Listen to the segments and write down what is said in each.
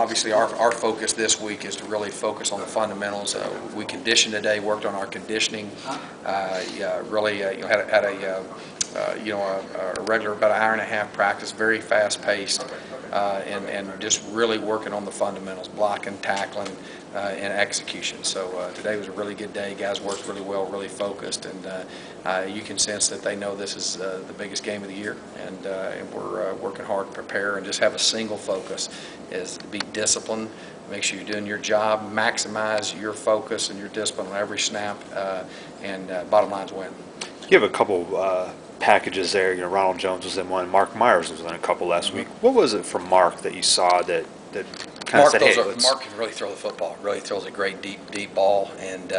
obviously our focus this week is to really focus on the fundamentals. We conditioned today, worked on our conditioning. Really, had a regular about an hour and a half practice, very fast paced, and just really working on the fundamentals, blocking, tackling, and execution. So today was a really good day. Guys worked really well, really focused, and you can sense that they know this is the biggest game of the year, and we're working hard to prepare and just have a single focus is to be disciplined, make sure you're doing your job, maximize your focus and your discipline on every snap, and bottom line's win. You have a couple packages there. Ronald Jones was in one. Mark Myers was in a couple last week. What was it from Mark that you saw that kind of said, hey, Mark can really throw the football. Really throws a great deep ball, and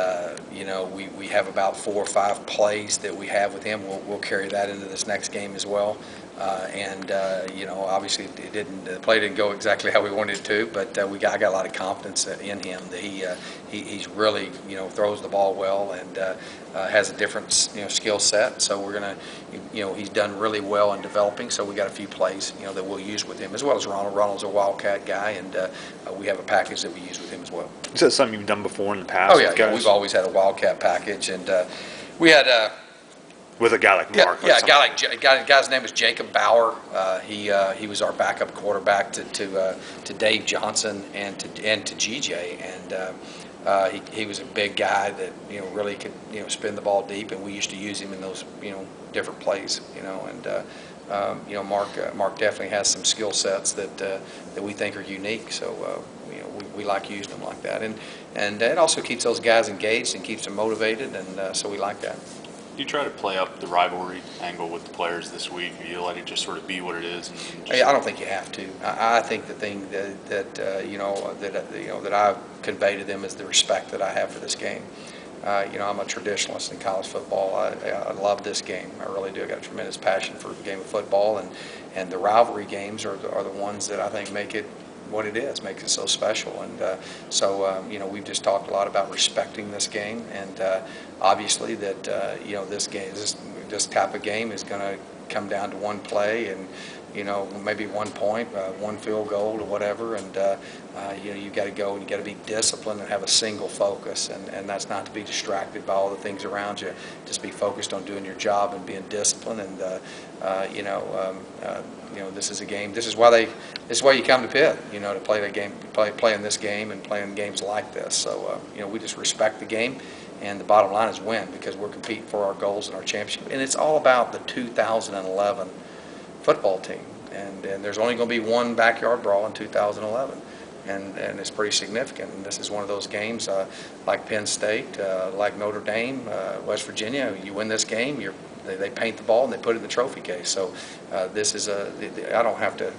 we have about 4 or 5 plays that we have with him. We'll carry that into this next game as well. Obviously the play didn't go exactly how we wanted it to, but I got a lot of confidence in him that he's really throws the ball well and has a different skill set. So we're gonna he's done really well in developing. So we got a few plays that we'll use with him, as well as Ronald. Ronald's a Wildcat guy, and we have a package that we use with him as well. Is that something you've done before in the past? Oh yeah, we've always had a Wildcat package, and we had. With a guy like Mark. A guy's name is Jacob Bauer. He was our backup quarterback to Dave Johnson and to GJ, and he was a big guy that really could spin the ball deep, and we used to use him in those different plays, and Mark definitely has some skill sets that we think are unique. So we like using them like that, and it also keeps those guys engaged and keeps them motivated, and so we like that. You try to play up the rivalry angle with the players this week, or you let it just sort of be what it is? I don't think you have to. I think the thing that I convey to them is the respect that I have for this game. I'm a traditionalist in college football. I love this game. I really do. I got a tremendous passion for the game of football, and the rivalry games are the ones that I think make it what it is, makes it so special. And so we've just talked a lot about respecting this game, and obviously that this type of game is going to come down to one play and maybe 1 point, 1 field goal or whatever, and you got to go and you got to be disciplined and have a single focus, and that's not to be distracted by all the things around you. Just be focused on doing your job and being disciplined, and this is a game. This is why you come to Pitt, to play the game, play in this game and playing games like this. So we just respect the game, and the bottom line is win, because we're competing for our goals and our championship, and it's all about the 2011 football team, and there's only going to be one backyard brawl in 2011, and it's pretty significant. And this is one of those games like Penn State, like Notre Dame, West Virginia. You win this game, they paint the ball and they put it in the trophy case. So this is I don't have to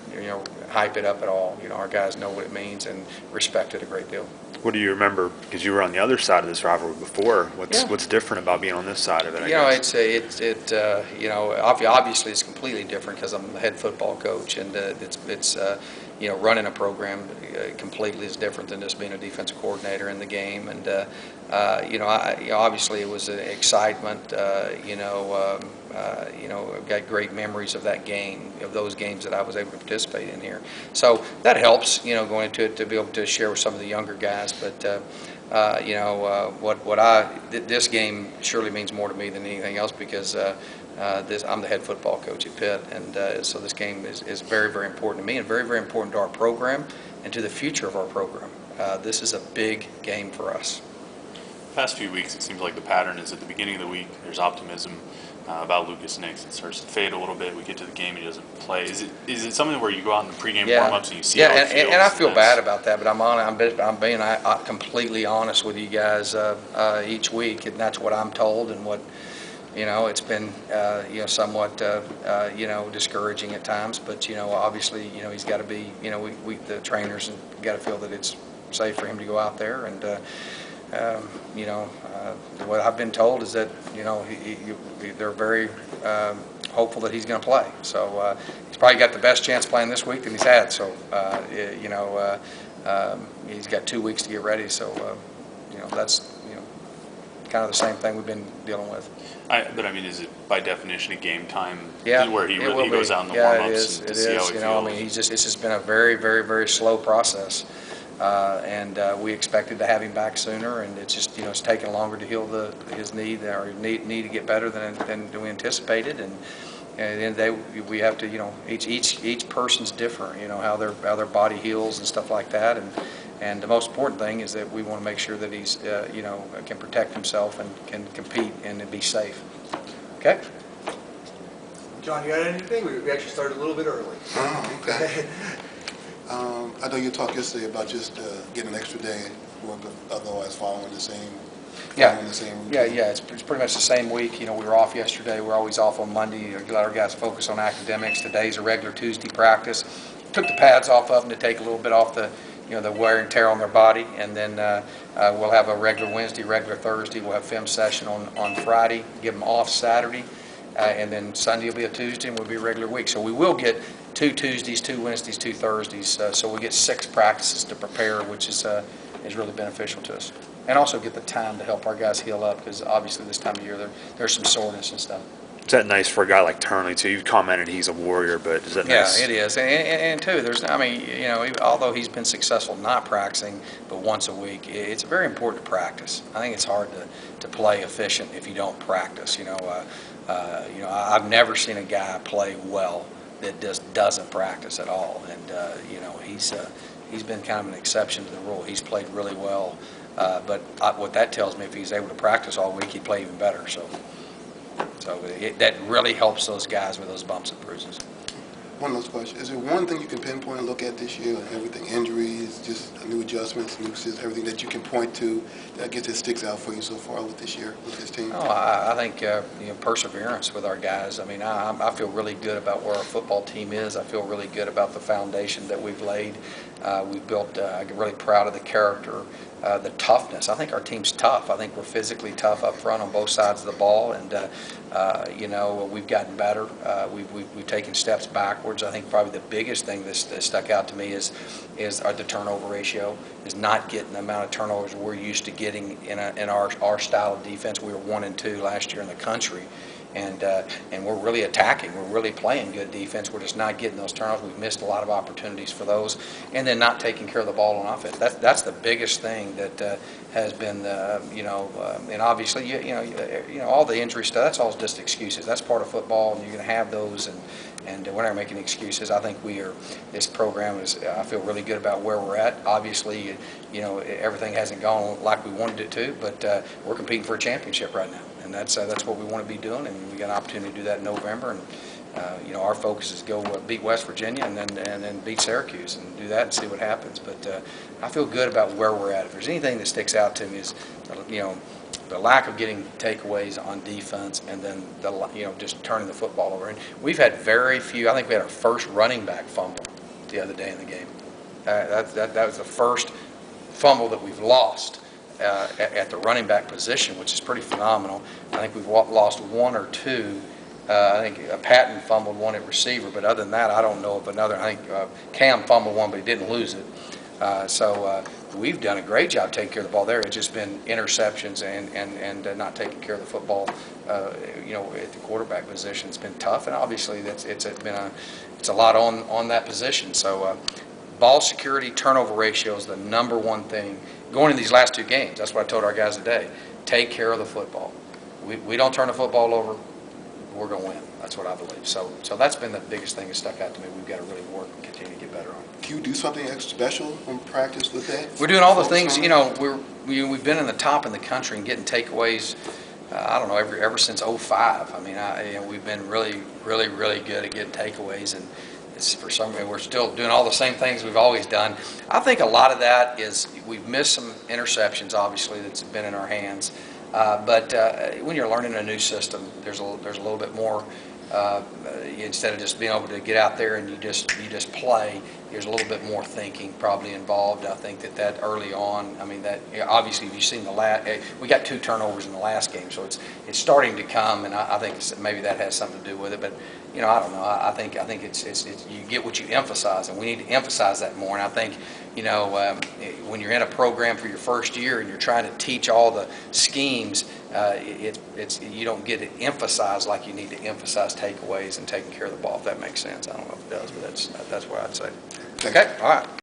hype it up at all. Our guys know what it means and respect it a great deal. What do you remember? Because you were on the other side of this rivalry before. What's different about being on this side of it? Obviously it's completely different because I'm the head football coach, and it's running a program completely is different than just being a defensive coordinator in the game. And obviously it was an excitement. I've got great memories of that game, of those games that I was able to participate in here. So that helps, going into it, to be able to share with some of the younger guys. But this game surely means more to me than anything else, because I'm the head football coach at Pitt, and so this game is very, very important to me, and very, very important to our program and to the future of our program. This is a big game for us. The past few weeks, it seems like the pattern is at the beginning of the week, there's optimism about Lucas Nix. It starts to fade a little bit. We get to the game, he doesn't play. Is it something where you go out in the pregame warm-ups and you see how it feels? And I feel bad about that, but I'm being completely honest with you guys each week, and that's what I'm told, and what it's been somewhat discouraging at times. But obviously he's got to be the trainers got to feel that it's safe for him to go out there, and what I've been told is that they're very hopeful that he's going to play. So he's probably got the best chance playing this week than he's had. So he's got 2 weeks to get ready. So that's kind kind of the same thing we've been dealing with. But I mean, is it by definition a game time? Yeah, Where he it will goes be. out in the Yeah, warm-ups it to is. see how he You know, I feels? mean, it's just been a very, very, very slow process, and we expected to have him back sooner, and it's just, you know, it's taken longer to heal his knee, or knee to get better than we anticipated, and at the end of the day, we have to, you know, each person's different, you know, how their body heals and stuff like that, and the most important thing is that we want to make sure that he's, you know, can protect himself and can compete and be safe. Okay. John, you got anything? We actually started a little bit early. Oh, okay. I know you talked yesterday about just getting an extra day work, otherwise following the same. Yeah, following the same routine. yeah. It's pretty much the same week. You know, we were off yesterday. We're always off on Monday. Let our guys focus on academics. Today's a regular Tuesday practice. Took the pads off of them to take a little bit off the, you know, the wear and tear on their body, and then we'll have a regular Wednesday, regular Thursday. We'll have film session on Friday. Give them off Saturday. And then Sunday will be a Tuesday, and we'll be a regular week. So we will get 2 Tuesdays, 2 Wednesdays, 2 Thursdays. So we get 6 practices to prepare, which is really beneficial to us. And also get the time to help our guys heal up, because obviously this time of year there's some soreness and stuff. Is that nice for a guy like Turnley too? You commented he's a warrior, but is that nice? Yeah, it is. And too, I mean, you know, although he's been successful not practicing but once a week, it's very important to practice. I think it's hard to play efficient if you don't practice. You know, I've never seen a guy play well that just doesn't practice at all. And you know, he's been kind of an exception to the rule. He's played really well, but what that tells me, if he's able to practice all week, he'd play even better. So that really helps those guys with those bumps and bruises. One last question. Is there one thing you can pinpoint and look at this year? Everything, injuries, just new adjustments, new systems, everything that you can point to that gets that sticks out for you so far with this year, with this team? Oh, I think you know, perseverance with our guys. I mean, I feel really good about where our football team is. I feel really good about the foundation that we've laid. We've built. I'm really proud of the character, the toughness. I think our team's tough. I think we're physically tough up front on both sides of the ball, and you know, we've gotten better. We've taken steps backwards. I think probably the biggest thing that stuck out to me is the turnover ratio. Is not getting the amount of turnovers we're used to getting in our style of defense. We were 1 and 2 last year in the country. And we're really attacking. We're really playing good defense. We're just not getting those turnovers. We've missed a lot of opportunities for those, and then not taking care of the ball on offense. That's the biggest thing that has been, you know, and obviously, you know, all the injury stuff. That's all just excuses. That's part of football, and you're going to have those. And we're not making excuses. I think this program is, I feel really good about where we're at. Obviously, you know, everything hasn't gone like we wanted it to, but we're competing for a championship right now. And that's what we want to be doing, and we got an opportunity to do that in November. And you know, our focus is go beat West Virginia and then beat Syracuse and do that and see what happens. But I feel good about where we're at. If there's anything that sticks out to me is, you know, the lack of getting takeaways on defense, and then just turning the football over. And we've had very few. I think we had our first running back fumble the other day in the game. That was the first fumble that we've lost at the running back position, which is pretty phenomenal. I think we've lost 1 or 2. I think Patton fumbled 1 at receiver, but other than that, I don't know of another. I think Cam fumbled 1, but he didn't lose it. So we've done a great job taking care of the ball there. It's just been interceptions and not taking care of the football. You know, at the quarterback position, it's been tough, and obviously it's a lot on that position. So ball security, turnover ratio is the #1 thing going in these last 2 games. That's what I told our guys today. Take care of the football. We don't turn the football over, we're going to win. That's what I believe. So that's been the biggest thing that stuck out to me. We've got to really work and continue to get better on it. Can you do something extra special on practice with that? We're doing all the things. You know, we've been in the top in the country and getting takeaways. I don't know, ever since '05. I mean, we've been really good at getting takeaways, and it's for some reason we're still doing all the same things we've always done. I think a lot of that is we've missed some interceptions, obviously, that's been in our hands. But when you're learning a new system, there's a little bit more. Instead of just being able to get out there and you just play, there's a little bit more thinking probably involved. I think that early on, I mean, that obviously you've seen we got 2 turnovers in the last game, so it's starting to come, and I think maybe that has something to do with it. But I don't know. I think it's you get what you emphasize, and we need to emphasize that more. And I think, when you're in a program for your first year and you're trying to teach all the schemes, you don't get it emphasized like you need to emphasize takeaways and taking care of the ball. If that makes sense, I don't know if it does, but that's what I'd say. Thank you. Okay, all right.